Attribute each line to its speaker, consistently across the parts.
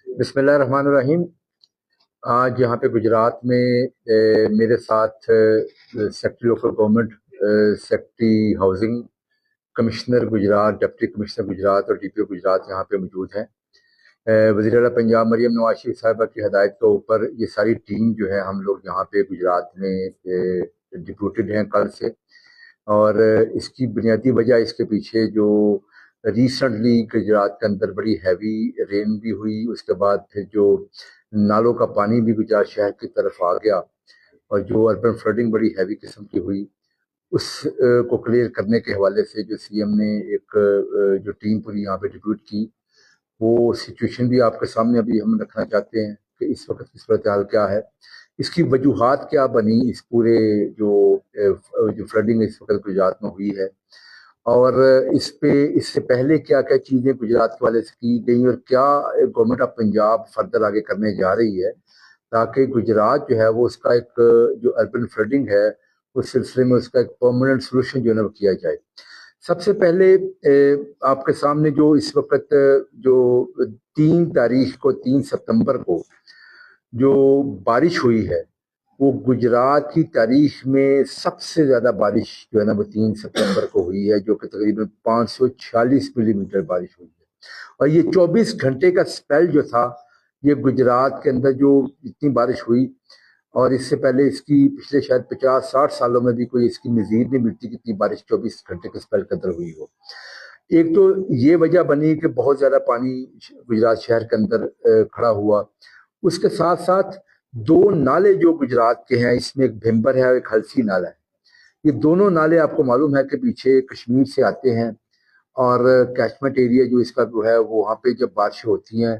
Speaker 1: बिस्मिल्लाहिर्रहमानिर्रहीम। आज यहाँ पे गुजरात में मेरे साथ secretary local government, secretary housing, commissioner Gujarat, deputy commissioner Gujarat और डीपीओ गुजरात यहाँ पे मौजूद हैं। वज़ीर आला पंजाब मरियम नवाज शरीफ साहिबा की हदायत के ऊपर ये सारी टीम जो है हम लोग यहाँ पे गुजरात में डिप्यूटेड हैं कल से। और इसकी बुनियादी वजह इसके पीछे जो रिसेंटली गुजरात के अंदर बड़ी हैवी रेन भी हुई, उसके बाद फिर जो नालों का पानी भी गुजरात शहर की तरफ आ गया और जो अर्बन फ्लडिंग बड़ी हैवी किस्म की हुई, उस को क्लियर करने के हवाले से जो सीएम ने एक जो टीम पूरी यहाँ पे डिप्यूट की, वो सिचुएशन भी आपके सामने अभी हम रखना चाहते हैं कि इस वक्त की सूरत हाल क्या है, इसकी वजूहात क्या बनी इस पूरे जो फ्लडिंग इस वक्त गुजरात में हुई है, और इससे पहले क्या क्या चीज़ें गुजरात के वाले से की गई और क्या गवर्नमेंट ऑफ पंजाब फर्दर आगे करने जा रही है ताकि गुजरात जो है वो उसका एक जो अर्बन फ्लडिंग है उस सिलसिले में उसका एक परमानेंट सोल्यूशन जो है ना वो किया जाए। सबसे पहले आपके सामने जो इस वक्त जो 3 सितंबर को जो बारिश हुई है वो गुजरात की तारीख में सबसे ज़्यादा बारिश जो है ना वो 3 सितंबर को हुई है, जो कि तकरीबन 546 मिलीमीटर बारिश हुई है। और ये 24 घंटे का स्पेल जो था, ये गुजरात के अंदर जो इतनी बारिश हुई, और इससे पहले इसकी पिछले शायद 50-60 सालों में भी कोई इसकी नज़ीर नहीं मिलती कि इतनी बारिश 24 घंटे के स्पेल के अंदर हुई हो। एक तो ये वजह बनी कि बहुत ज़्यादा पानी गुजरात शहर के अंदर खड़ा हुआ। उसके साथ साथ 2 नाले जो गुजरात के हैं, इसमें एक भिम्बर है और एक हलसी नाला है। ये दोनों नाले आपको मालूम है कि पीछे कश्मीर से आते हैं और कैचमेंट एरिया जो इसका जो है वो वहाँ पे जब बारिशें होती हैं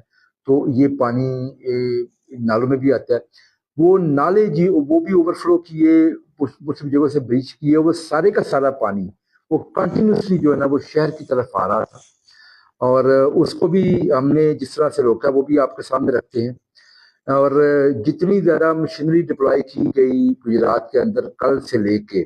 Speaker 1: तो ये पानी नालों में भी आता है। वो नाले जी वो भी ओवरफ्लो किए, कुछ जगहों से ब्रीच किए, वो सारे का सारा पानी वो कंटिन्यूसली जो है ना वो शहर की तरफ आ रहा था, और उसको भी हमने जिस तरह से रोका वो भी आपके सामने रखते हैं। और जितनी ज़्यादा मशीनरी डिप्लॉय की गई गुजरात के अंदर कल से लेके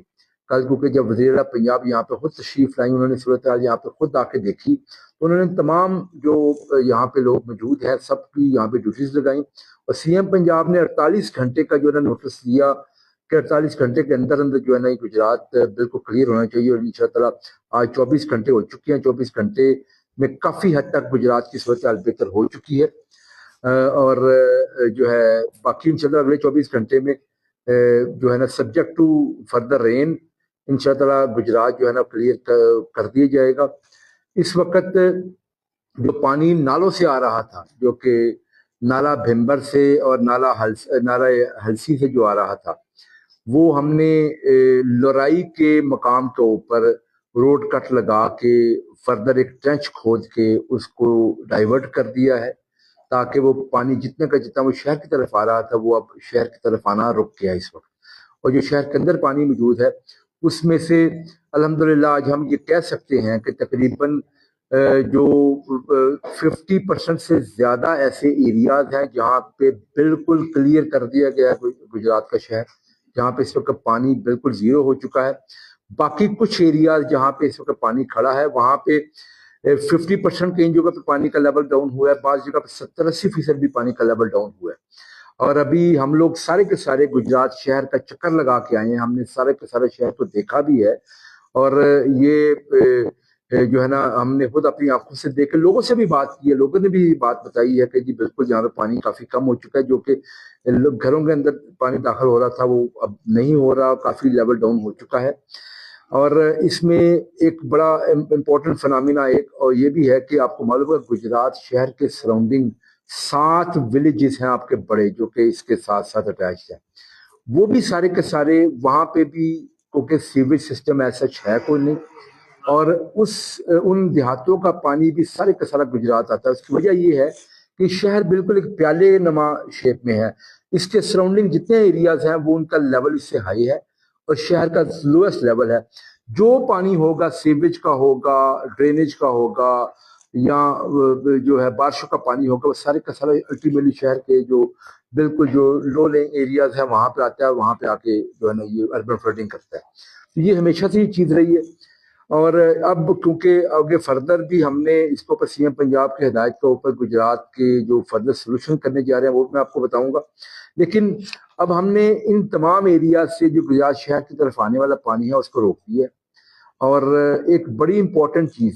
Speaker 1: कल, क्योंकि जब वज़ीर आला पंजाब यहाँ पे खुद तशरीफ लाई, उन्होंने सूरत हाल यहाँ पे खुद आके देखी, तो उन्होंने तमाम जो यहाँ पे लोग मौजूद हैं सबकी यहाँ पे ड्यूटीज लगाई, और सीएम पंजाब ने 48 घंटे का जो है ना नोटिस दिया कि 48 घंटे के अंदर अंदर जो है ना गुजरात बिल्कुल क्लियर होना चाहिए। और इंशाअल्लाह आज 24 घंटे हो चुके हैं, 24 घंटे में काफ़ी हद तक गुजरात की सूरत हाल बेहतर हो चुकी है। और जो है बाकी इंशाल्लाह अगले 24 घंटे में जो है ना सब्जेक्ट टू फर्दर रेन इंशाल्लाह गुजरात जो है ना क्लियर कर दिया जाएगा। इस वक्त जो पानी नालों से आ रहा था, जो कि नाला भिम्बर से और नाला हलसी से जो आ रहा था, वो हमने लोराई के मकाम के ऊपर रोड कट लगा के फर्दर एक ट्रेंच खोद के उसको डाइवर्ट कर दिया है ताकि वो पानी जितने का जितना वो शहर की तरफ आ रहा था वो अब शहर की तरफ आना रुक गया इस वक्त। और जो शहर के अंदर पानी मौजूद है उसमें से अल्हम्दुलिल्लाह आज हम ये कह सकते हैं कि तकरीबन जो 50% से ज़्यादा ऐसे एरियाज हैं जहाँ पे बिल्कुल क्लियर कर दिया गया है गुजरात का शहर, जहाँ पे इस वक्त पानी बिल्कुल ज़ीरो हो चुका है। बाकी कुछ एरियाज जहाँ पे इस वक्त पानी खड़ा है वहाँ पे 50% कई जगह पे पानी का लेवल डाउन हुआ है, बाज़ जगह पे 70-80% भी पानी का लेवल डाउन हुआ है। और अभी हम लोग सारे के सारे गुजरात शहर का चक्कर लगा के आए हैं, हमने सारे के सारे शहर को देखा भी है, और ये जो है ना हमने खुद अपनी आंखों से देख के लोगों से भी बात की है, लोगों ने भी बात बताई है कि जी बिल्कुल यहाँ पे पानी काफी कम हो चुका है, जो कि घरों के अंदर पानी दाखिल हो रहा था वो अब नहीं हो रहा, काफी लेवल डाउन हो चुका है। और इसमें एक बड़ा इम्पोर्टेंट फिनोमिना एक और ये भी है कि आपको मालूम है गुजरात शहर के सराउंडिंग 7 विलेजेस हैं आपके बड़े, जो कि इसके साथ साथ अटैच है, वो भी सारे के सारे वहाँ पे भी क्योंकि सीवेज सिस्टम ऐसा है कोई नहीं, और उन देहातों का पानी भी सारे का सारा गुजरात आता है। उसकी वजह ये है कि शहर बिल्कुल एक प्याले नमा शेप में है, इसके सराउंडिंग जितने एरियाज हैं वो उनका लेवल इससे हाई है और शहर का लोएस्ट लेवल है। जो पानी होगा सीवेज का होगा, ड्रेनेज का होगा, या जो है बारिशों का पानी होगा, वो सारे का सारा अल्टीमेटली शहर के जो बिल्कुल जो लो लेइंग एरियाज है वहां पे आता है, वहां पे आके जो है ना ये अर्बन फ्लडिंग करता है। तो ये हमेशा से ये चीज रही है। اور اب کیونکہ آگے فردر بھی ہم نے اس کے اوپر سی ایم پنجاب کے ہدایت کے اوپر گجرات کے جو فردر سولوشن کرنے جا رہے ہیں وہ میں آپ کو بتاؤں گا، لیکن اب ہم نے ان تمام ایریاز سے جو گجرات شہر کی طرف آنے والا پانی ہے اس کو روک دیا ہے۔ اور ایک بڑی امپورٹنٹ چیز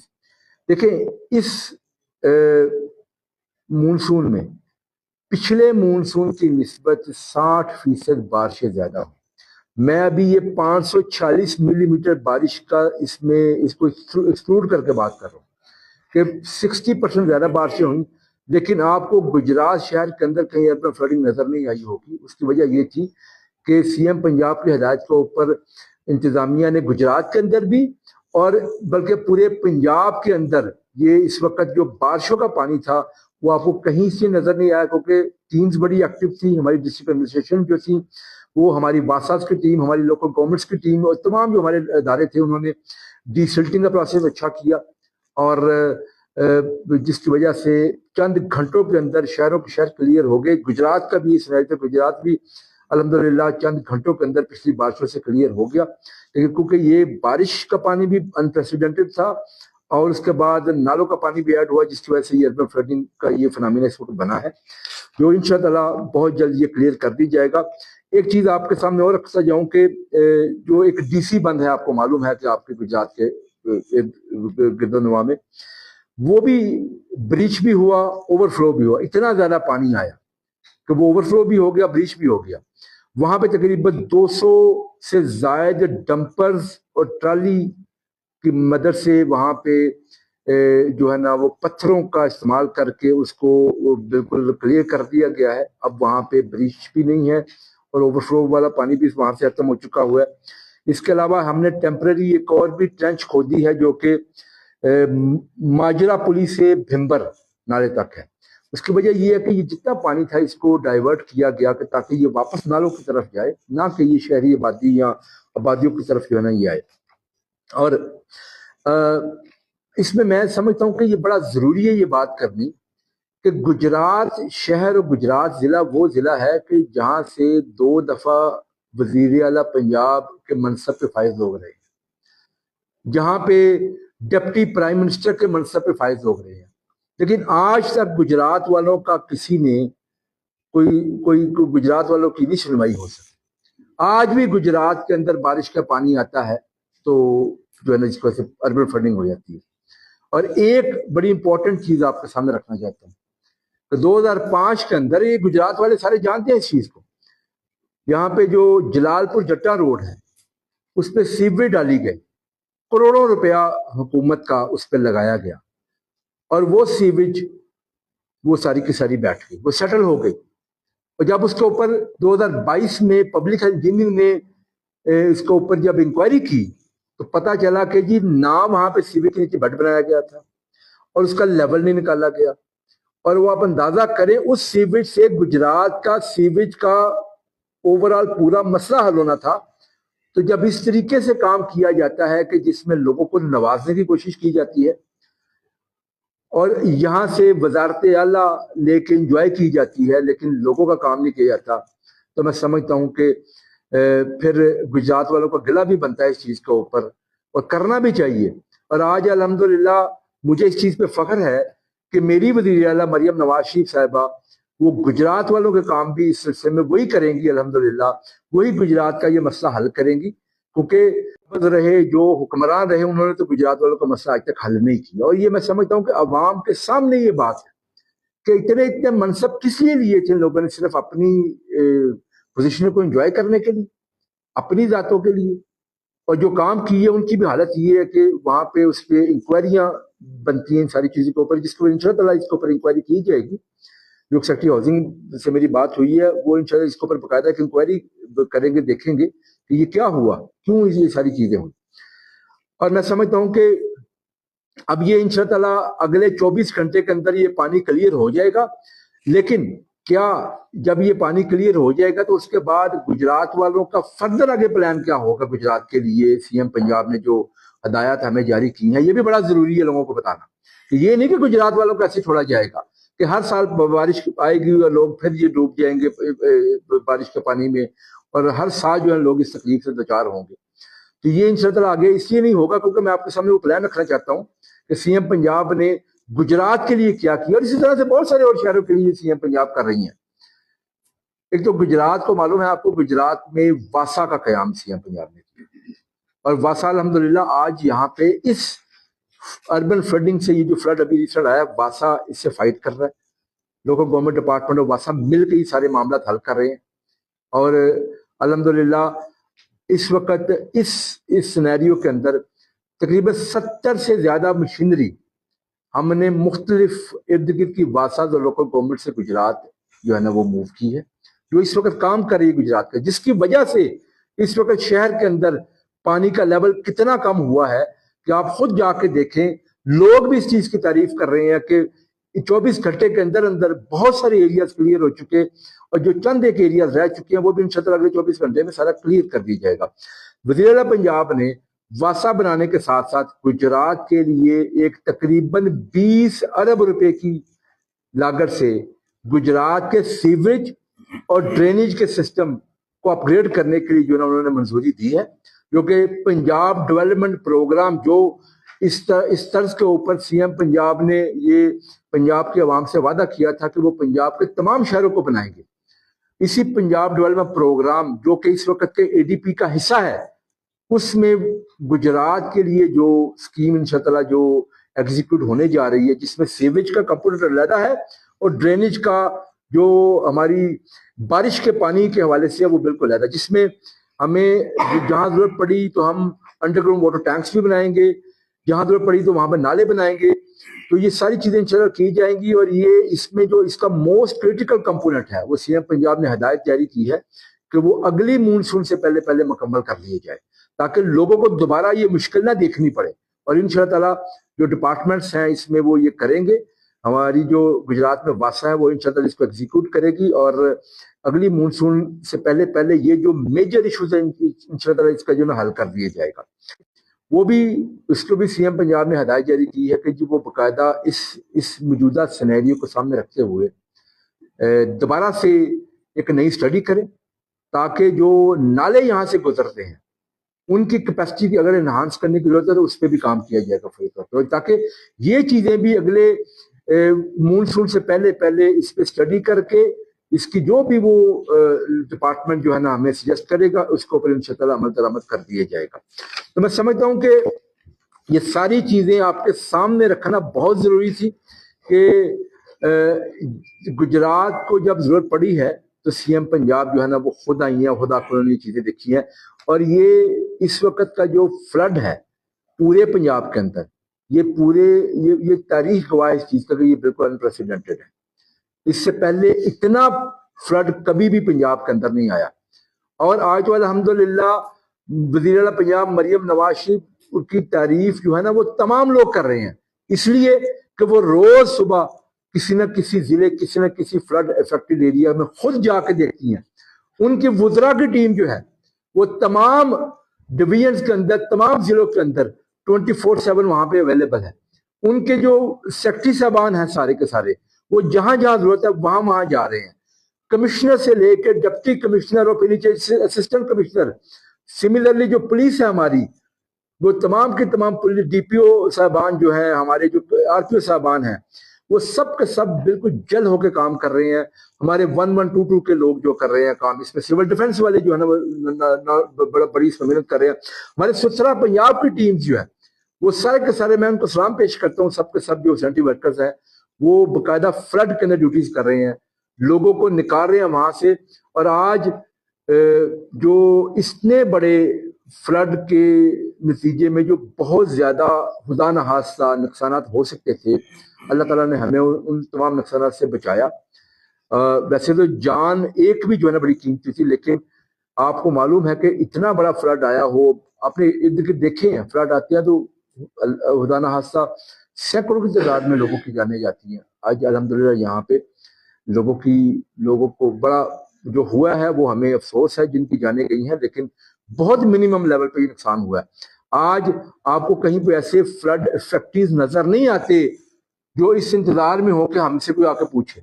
Speaker 1: دیکھیں، اس مونسون میں پچھلے مونسون کی نسبت 60% بارشیں زیادہ ہوں۔ میں ابھی یہ 546 ملی میٹر بارش کا اس کو ایکسکلوڈ کر کے بات کر رہا ہوں کہ 60% زیادہ بارشیں ہوئیں، لیکن آپ کو گجرات شہر کے اندر کہیں اربن فلڈنگ نظر نہیں آئی ہوگی۔ اس کی وجہ یہ تھی کہ سی ایم پنجاب کی ہدایت کے اوپر انتظامیہ نے گجرات کے اندر بھی اور بلکہ پورے پنجاب کے اندر یہ اس وقت جو بارشوں کا پانی تھا وہ آپ کو کہیں سے نظر نہیں آیا، کیونکہ ٹیمز بڑی ایکٹیو تھی ہماری ڈسٹرکٹ ایڈمنسٹریشن جو تھی، وہ ہماری واساز کی ٹیم، ہماری لوکل گورنمنٹس کی ٹیم اور تمام جو ہمارے ادارے تھے انہوں نے ڈی سلٹنگ کا پروسیس اچھا کیا، اور جس کی وجہ سے چند گھنٹوں کے اندر شہروں کے شہر کلیئر ہو گئے۔ گجرات کا بھی اس وجہ سے گجرات بھی الحمدللہ چند گھنٹوں کے اندر پچھلی بارشوں سے کلیئر ہو گیا، لیکن کیونکہ یہ بارش کا پانی بھی انپریسیڈنٹڈ تھا اور اس کے بعد نالوں کا پانی بھی ایڈ ہوا، جس کی وجہ سے یہ اربن فلڈنگ کا یہ فنامینہ اس وقت بنا ہے، جو انشاءاللہ بہت جلد یہ کلیئر کر دی جائے گا۔ ایک چیز آپ کے سامنے اور رکھتا جاؤں کہ جو ایک ڈی سی بند ہے، آپ کو معلوم ہے کہ آپ کے گجرات کے گرد و نواح میں وہ بھی بریچ بھی ہوا، اوور فلو بھی ہوا، اتنا زیادہ پانی آیا کہ وہ اوور فلو بھی ہو گیا، بریچ بھی ہو گیا۔ وہاں پہ تقریباً 200 سے زائد ڈمپرز اور ٹرالی کی مدد سے وہاں پہ جو ہے نا وہ پتھروں کا استعمال کر کے اس کو بالکل کلیئر کر دیا گیا ہے۔ اب وہاں پہ بریچ بھی نہیں ہے اور اوور فلو والا پانی بھی وہاں سے ختم ہو چکا ہوا ہے۔ اس کے علاوہ ہم نے ٹیمپرری ایک اور بھی ٹرینچ کھودی ہے جو کہ ماجرا پلی سے بھمبر نالے تک ہے۔ اس کی وجہ یہ ہے کہ یہ جتنا پانی تھا اس کو ڈائیورٹ کیا گیا کہ تاکہ یہ واپس نالوں کی طرف جائے، نہ کہ یہ شہری آبادی یا آبادیوں کی طرف جو ہے نا یہ آئے۔ اور اس میں سمجھتا ہوں کہ یہ بڑا ضروری ہے یہ بات کرنی کہ گجرات شہر اور گجرات ضلع وہ ضلع ہے کہ جہاں سے 2 دفعہ وزیر اعلیٰ پنجاب کے منصب پہ فائز لوگ رہے ہیں، جہاں پہ ڈپٹی پرائم منسٹر کے منصب پہ فائز لوگ رہے ہیں، لیکن آج تک گجرات والوں کا کسی نے کوئی گجرات والوں کی نہیں سنوائی ہو سکی۔ آج بھی گجرات کے اندر بارش کا پانی آتا ہے تو جو ہے نا جس وجہ سے اربن فلڈنگ ہو جاتی ہے۔ اور ایک بڑی امپورٹنٹ چیز آپ کے سامنے رکھنا چاہتا ہوں کہ 2005 کے اندر یہ گجرات والے سارے جانتے ہیں اس چیز کو، یہاں پہ جو جلال پور جٹا روڈ ہے اس پہ سیوریج ڈالی گئی، کروڑوں روپیہ حکومت کا اس پہ لگایا گیا، اور وہ سیوریج وہ ساری کی ساری بیٹھ گئی، وہ سیٹل ہو گئی۔ اور جب اس کے اوپر 2022 میں پبلک انجینئرنگ نے اس کے اوپر جب انکوائری کی تو پتا چلا کہ جی نہ وہاں پہ سیوریج کے نیچے بٹ بنایا گیا تھا اور اس کا لیول نہیں نکالا گیا، اور وہ آپ اندازہ کریں اس سیوریج سے گجرات کا سیوریج کا اوورال پورا مسئلہ حل ہونا تھا۔ تو جب اس طریقے سے کام کیا جاتا ہے کہ جس میں لوگوں کو نوازنے کی کوشش کی جاتی ہے اور یہاں سے وزارت اعلیٰ لے کے انجوائے کی جاتی ہے لیکن لوگوں کا کام نہیں کیا جاتا، تو میں سمجھتا ہوں کہ پھر گجرات والوں کا گلہ بھی بنتا ہے اس چیز کے اوپر، اور کرنا بھی چاہیے۔ اور آج الحمدللہ مجھے اس چیز پہ فخر ہے کہ میری وزیر اعلیٰ مریم نواز شریف صاحبہ وہ گجرات والوں کے کام بھی اس سلسلے میں وہی کریں گی، الحمدللہ وہی گجرات کا یہ مسئلہ حل کریں گی، کیونکہ رہے جو حکمران رہے انہوں نے تو گجرات والوں کا مسئلہ آج تک حل نہیں کیا۔ اور یہ میں سمجھتا ہوں کہ عوام کے سامنے یہ بات ہے کہ اتنے منصب کس لیے لیے تھے لوگوں نے؟ صرف اپنی پوزیشن کو انجوائے کرنے کے لیے، اپنی ذاتوں کے لیے؟ اور جو کام کیے ان کی بھی حالت یہ ہے کہ وہاں پہ اس پہ انکوائریاں بنتی ہیں ساری چیزوں کے اوپر، جس کو انشاءاللہ اس کے اوپر انکوائری کی جائے گی۔ جو سیکرٹری ہاؤسنگ سے میری بات ہوئی ہے وہ انشاءاللہ اس کے اوپر باقاعدہ ایک انکوائری کریں گے، دیکھیں گے کہ یہ کیا ہوا، کیوں یہ ساری چیزیں ہوئی۔ اور میں سمجھتا ہوں کہ اب یہ انشاءاللہ اگلے 24 گھنٹے کے اندر یہ پانی کلیئر ہو جائے گا، لیکن کیا جب یہ پانی کلیئر ہو جائے گا تو اس کے بعد گجرات والوں کا فردر آگے پلان کیا ہوگا گجرات کے لیے؟ سی ایم پنجاب نے جو ہدایات ہمیں جاری کی ہیں یہ بھی بڑا ضروری ہے لوگوں کو بتانا، کہ یہ نہیں کہ گجرات والوں کو ایسے چھوڑا جائے گا کہ ہر سال بارش آئے گی اور لوگ پھر یہ ڈوب جائیں گے بارش کے پانی میں، اور ہر سال جو ہے لوگ اس تکلیف سے دوچار ہوں گے۔ تو یہ इंशाअल्लाह आगे इसलिए नहीं होगा क्योंकि मैं आपके सामने वो प्लान रखना चाहता हूँ कि सीएम पंजाब ने गुजरात के लिए क्या किया और इसी तरह से बहुत सारे और शहरों के लिए सीएम पंजाब कर रही हैं। एक तो गुजरात को मालूम है आपको, गुजरात में वासा का कयाम सीएम पंजाब ने किया और वासा अल्हम्दुलिल्लाह आज यहाँ पे इस अर्बन फ्लडिंग से, ये जो फ्लड अभी रिसेंट आया, वासा इससे फाइट कर रहा है। लोकल गवर्नमेंट डिपार्टमेंट और वासा मिलकर ये सारे मामला हल कर रहे हैं और अल्हम्दुलिल्लाह इस वक्त इस सिनेरियो के अंदर तकरीबन 70 से ज्यादा मशीनरी हमने मुख्तलिफ इर्द गिर्द की वासा और लोकल गवर्नमेंट से गुजरात जो है ना वो मूव की है, जो इस वक्त काम कर रही है गुजरात का, जिसकी वजह से इस वक्त शहर के अंदर पानी का लेवल कितना कम हुआ है कि आप खुद जाके देखें। लोग भी इस चीज की तारीफ कर रहे हैं कि 24 घंटे के अंदर अंदर बहुत सारे एरियाज क्लियर हो चुके और जो चंद एक एरियाज रह चुके हैं वो भी इंशाअल्लाह अगले 24 घंटे में सारा क्लियर कर दिया जाएगा। वज़ीर आला पंजाब ने वासा बनाने के साथ साथ गुजरात के लिए एक तकरीबन 20 अरब रुपए की लागत से गुजरात के सीवरेज और ड्रेनेज के सिस्टम को अपग्रेड करने के लिए जो ना उन्होंने मंजूरी दी है, जो कि पंजाब डेवलपमेंट प्रोग्राम जो इस तर्ज के ऊपर सीएम पंजाब ने ये पंजाब की आवाम से वादा किया था कि वो पंजाब के तमाम शहरों को बनाएंगे। इसी पंजाब डेवलपमेंट प्रोग्राम जो कि इस वक्त के एडीपी का हिस्सा है, उसमें गुजरात के लिए जो स्कीम इंशाअल्लाह जो एग्जीक्यूट होने जा रही है, जिसमें सीवेज का कंपोनेंट अलग है और ड्रेनेज का जो हमारी बारिश के पानी के हवाले से है वो बिल्कुल अलग है, जिसमें हमें जहाँ जरूरत पड़ी तो हम अंडरग्राउंड वाटर टैंक्स भी बनाएंगे, जहाँ जरूरत पड़ी तो वहां पर नाले बनाएंगे। तो ये सारी चीजें इंशाल्लाह की जाएंगी और ये इसमें जो इसका मोस्ट क्रिटिकल कंपोनेंट है वो सीएम पंजाब ने हिदायत जारी की है कि वो अगली मानसून से पहले पहले मुकम्मल कर लिए जाए ताकि लोगों को दोबारा ये मुश्किल ना देखनी पड़े। और इंशाअल्लाह जो डिपार्टमेंट्स हैं इसमें वो ये करेंगे। हमारी जो गुजरात में वासा है वो इंशाअल्लाह इसको एग्जीक्यूट करेगी और अगली मानसून से पहले पहले ये जो मेजर इश्यूज है इंशाअल्लाह इसका जो ना हल कर दिया जाएगा। वो भी इसको भी सीएम पंजाब ने हिदायत जारी की है कि जो वो बाकायदा इस मौजूदा सिनेरियो को सामने रखते हुए दोबारा से एक नई स्टडी करें ताकि जो नाले यहाँ से गुजरते हैं उनकी कैपेसिटी की अगर इन्हांस करने की जरूरत है तो उस पर भी काम किया जाएगा फौरी तौर पर, ताकि ये चीजें भी अगले मानसून से पहले पहले इस पर स्टडी करके इसकी जो भी वो डिपार्टमेंट जो है ना हमें सजेस्ट करेगा उसके ऊपर इंशाअल्लाह अमल दरामद कर दिया जाएगा। तो मैं समझता हूँ कि ये सारी चीजें आपके सामने रखना बहुत जरूरी थी कि गुजरात को जब जरूरत पड़ी है तो सीएम पंजाब जो है ना वो खुद आई है, खुद आपने ये चीजें देखी है और ये इस वक्त का जो फ्लड है पूरे पंजाब के अंदर ये तारीख गवाह इस चीज का कि ये बिल्कुल अनप्रेसिडेंटेड है। इससे पहले इतना फ्लड कभी भी पंजाब के अंदर नहीं आया और आज तो अल्हम्दुलिल्लाह वज़ीर आला पंजाब मरियम नवाज शरीफ की तारीफ जो है ना वो तमाम लोग कर रहे हैं, इसलिए कि वो रोज सुबह किसी न किसी जिले किसी न किसी फ्लड अफेक्टेड एरिया में खुद जाके देखती हैं। उनकी वुज़रा की टीम जो है वो तमाम डिवीजन के अंदर तमाम जिलों के अंदर 24/7 वहां पे अवेलेबल है। उनके जो सेक्रेटरी साहबान हैं सारे के सारे वो जहां जहां जरूरत है वहां वहां जा रहे हैं, कमिश्नर से लेकर डिप्टी कमिश्नर और फिर नीचे असिस्टेंट कमिश्नर। सिमिलरली जो पुलिस है हमारी वो तमाम के तमाम पुलिस डीपीओ साहबान जो है हमारे जो आरपीओ साहबान हैं वो सब के सब बिल्कुल जल्द होकर काम कर रहे हैं। हमारे 1122 के लोग जो कर रहे हैं काम, इसमें सिविल डिफेंस वाले जो है ना बड़ी इसमें मेहनत कर रहे हैं। हमारे सुथरा पंजाब की टीम जो है वो सारे के सारे, मैं उनको सलाम पेश करता हूँ, सबके सब जो सैनिटरी वर्कर्स हैं वो बाकायदा फ्लड के अंदर ड्यूटीज कर रहे हैं, लोगों को निकाल रहे हैं वहां से। और आज जो इतने बड़े फ्लड के नतीजे में जो बहुत ज्यादा खुदा न हादसा नुकसान हो सकते थे, अल्लाह ताला ने हमें उन तमाम नुकसान से बचाया। वैसे तो जान एक भी जो है ना बड़ी कीमती थी, लेकिन आपको मालूम है कि इतना बड़ा फ्लड आया हो, आपने इर्द गिर्द देखे हैं फ्लड आते हैं तो खुदा न हादसा सैकड़ों की तादाद में लोगों की जाने जाती हैं। आज अल्हम्दुलिल्लाह यहाँ पे लोगों को बड़ा जो हुआ है वो हमें अफसोस है जिनकी जाने गई हैं, लेकिन बहुत मिनिमम लेवल पे नुकसान हुआ है। आज आपको कहीं पे ऐसे फ्लड इफेक्टिव नजर नहीं आते जो इस इंतजार में हो कि हमसे कोई आके पूछे।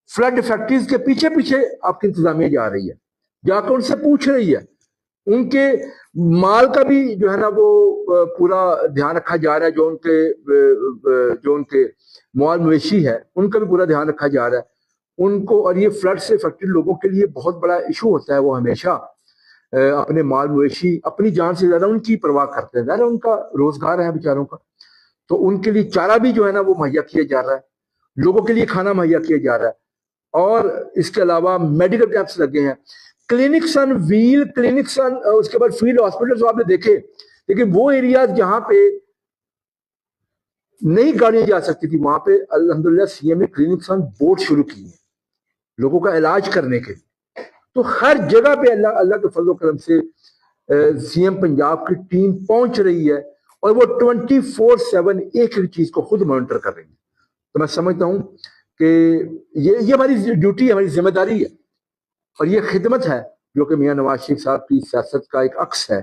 Speaker 1: फ्लड इफेक्टिव के पीछे पीछे आपकी इंतजामिया जा रही है, जाकर उनसे पूछ रही है ان کے مال کا بھی جو ہے نا وہ پورا دھیان رکھا جا رہا ہے. جو ان کے مال مویشی ہے ان کا بھی پورا دھیان رکھا جا رہا ہے ان کو. اور یہ فلڈ سے افیکٹڈ لوگوں کے لیے بہت بڑا ایشو ہوتا ہے. وہ ہمیشہ اپنے مال مویشی اپنی جان سے زیادہ ان کی پرواہ کرتے ہیں. ظاہر ان کا روزگار ہے بیچاروں کا, تو ان کے لیے چارہ بھی جو ہے نا وہ مہیا کیا جا رہا ہے, لوگوں کے لیے کھانا مہیا کیا جا رہا ہے. اور اس کے علاوہ میڈیکل کیمپس لگے ہیں, کلینکس آن ویل, کلینکس آن, اس کے بعد فیلڈ ہاسپٹل آپ نے دیکھے. لیکن وہ ایریاز جہاں پہ نئی گاڑیاں جا سکتی تھی وہاں پہ الحمدللہ سی ایم نے کلینکس آن بورڈ شروع کی ہیں لوگوں کا علاج کرنے کے لیے. تو ہر جگہ پہ اللہ کے فضل و کرم سے سی ایم پنجاب کی ٹیم پہنچ رہی ہے اور وہ 24/7 ایک ایک چیز کو خود مانیٹر کر رہی ہے. تو میں سمجھتا ہوں کہ یہ ہماری ڈیوٹی ہے, ہماری ذمہ داری ہے, اور یہ خدمت ہے جو کہ میاں نواز شریف صاحب کی سیاست کا ایک عکس ہے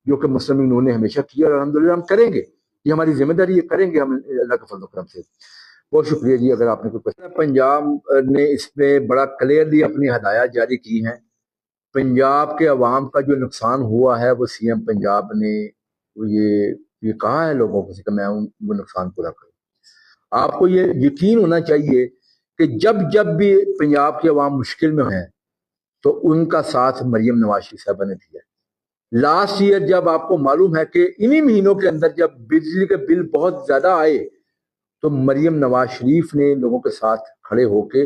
Speaker 1: جو کہ مسلم لیگ نے ہمیشہ کیا, اور الحمدللہ ہم کریں گے. یہ ہماری ذمہ داری ہے, کریں گے ہم اللہ کے فضل و کرم سے. بہت شکریہ جی. اگر آپ نے کوئی کوشچن. پنجاب نے اس میں بڑا کلیئرلی اپنی ہدایات جاری کی ہیں. پنجاب کے عوام کا جو نقصان ہوا ہے وہ سی ایم پنجاب نے یہ کہا ہے لوگوں کو کہ میں وہ نقصان پورا کروں. آپ کو یہ یقین ہونا چاہیے کہ جب بھی پنجاب کے عوام مشکل میں ہیں تو ان کا ساتھ مریم نواز شریف صاحبہ نے دیا. لاسٹ ایئر جب آپ کو معلوم ہے کہ انہی مہینوں کے اندر جب بجلی کے بل بہت زیادہ آئے تو مریم نواز شریف نے لوگوں کے ساتھ کھڑے ہو کے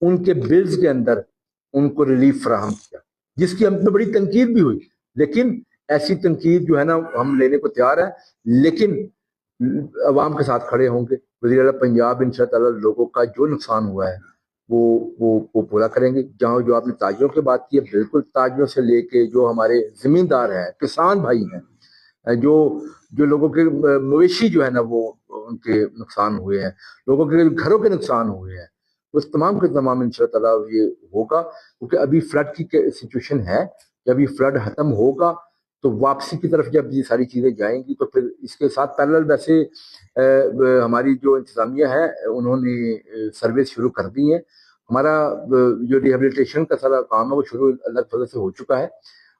Speaker 1: ان کے بلز کے اندر ان کو ریلیف فراہم کیا, جس کی ہم پہ بڑی تنقید بھی ہوئی. لیکن ایسی تنقید جو ہے نا ہم لینے کو تیار ہیں, لیکن عوام کے ساتھ کھڑے ہوں گے. وزیر اعلیٰ پنجاب انشاءاللہ لوگوں کا جو نقصان ہوا ہے وہ پورا کریں گے. جہاں جو آپ نے تاجروں کی بات کی ہے, بالکل تاجروں سے لے کے جو ہمارے زمیندار ہیں, کسان بھائی ہیں, جو لوگوں کے مویشی جو ہے نا وہ ان کے نقصان ہوئے ہیں, لوگوں کے گھروں کے نقصان ہوئے ہیں, اس تمام کے تمام انشاءاللہ یہ ہوگا. کیونکہ ابھی فلڈ کی سچویشن ہے, جب یہ فلڈ ختم ہوگا تو واپسی کی طرف جب یہ ساری چیزیں جائیں گی تو پھر اس کے ساتھ پیرلل ویسے ہماری جو انتظامیہ ہے انہوں نے سروس شروع کر دی ہیں. ہمارا جو ریہیبلیٹیشن کا سارا کام ہے وہ شروع اللہ کی وجہ سے ہو چکا ہے,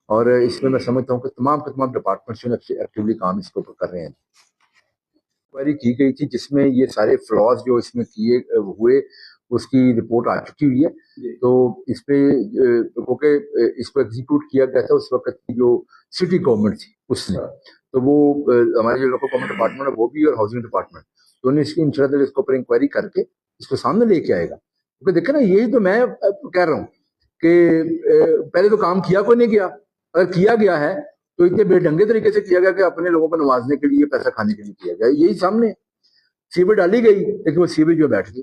Speaker 1: اور اس میں میں سمجھتا ہوں کہ تمام کے تمام ڈپارٹمنٹس ایکٹیولی کام اس کے اوپر کر رہے ہیں. انکوائری کی گئی تھی جس میں یہ سارے فلاز جو اس میں کیے ہوئے اس کی رپورٹ آ چکی ہوئی ہے. تو اس پہ کیونکہ اس کو ایگزیکیوٹ کیا گیا تھا اس وقت کی جو سٹی گورنمنٹ تھی اس نے, تو وہ ہمارے جو لوکل گورنمنٹ ڈپارٹمنٹ ہے وہ بھی اور ہاؤسنگ ڈپارٹمنٹ, تو انہیں اس کی انشاءاللہ اس کے اوپر انکوائری کر کے اس کو سامنے لے کے آئے گا. کیونکہ دیکھیں نا, یہی تو میں کہہ رہا ہوں کہ پہلے تو کام کیا کوئی نہیں گیا, اگر کیا گیا ہے تو اتنے بے ڈھنگے طریقے سے کیا گیا کہ اپنے لوگوں کو نوازنے کے لیے, پیسہ کھانے کے لیے کیا گیا. یہی سامنے سیور ڈالی گئی لیکن وہ سیور جو بیٹھ گئی,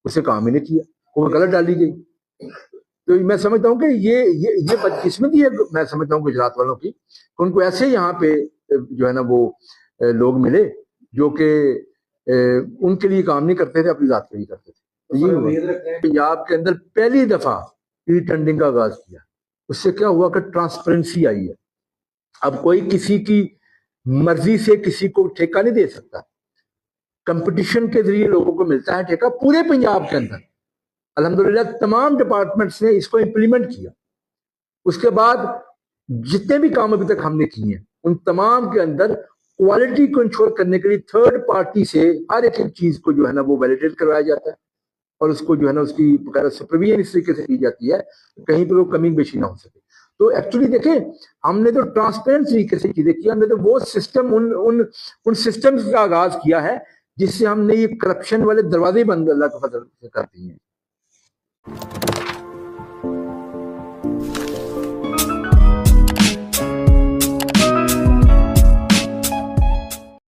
Speaker 1: اسے کام ہی نہیں کیا, وہ غلط ڈالی گئی. تو میں سمجھتا ہوں کہ یہ بدقسمتی ہے, میں سمجھتا ہوں گجرات والوں کی, کہ ان کو ایسے یہاں پہ جو ہے نا وہ لوگ ملے جو کہ ان کے لیے کام نہیں کرتے تھے, اپنی ذات کے لیے کرتے تھے. پنجاب کے اندر پہلی دفعہ ای ٹینڈرنگ کا آغاز کیا, اس سے کیا ہوا کہ ٹرانسپیرنسی آئی ہے. اب کوئی کسی کی مرضی سے کسی کو ٹھیکہ نہیں دے سکتا, کمپٹیشن کے ذریعے لوگوں کو ملتا ہے ٹھیکہ. پورے پنجاب کے اندر الحمدللہ تمام ڈپارٹمنٹس نے اس کو امپلیمنٹ کیا. اس کے بعد جتنے بھی کام ابھی تک ہم نے کیے ہیں ان تمام کے اندر کوالٹی کو انشور کرنے کے لیے تھرڈ پارٹی سے ہر ایک چیز کو جو ہے نا وہ ویلیڈیٹ کروایا جاتا ہے, اور اس کو جو ہے نا اس کی بقایا سپرویژن اس طریقے سے کی جاتی ہے کہیں پہ وہ کمی بیشی نہ ہو سکے. تو ایکچولی دیکھیں ہم نے تو ٹرانسپیرنٹ طریقے سے چیزیں کی, ہم نے تو وہ سسٹم ان سسٹمز کا آغاز کیا ہے جس سے ہم نے یہ کرپشن والے دروازے بند اللہ کے فضل سے کر دی ہیں.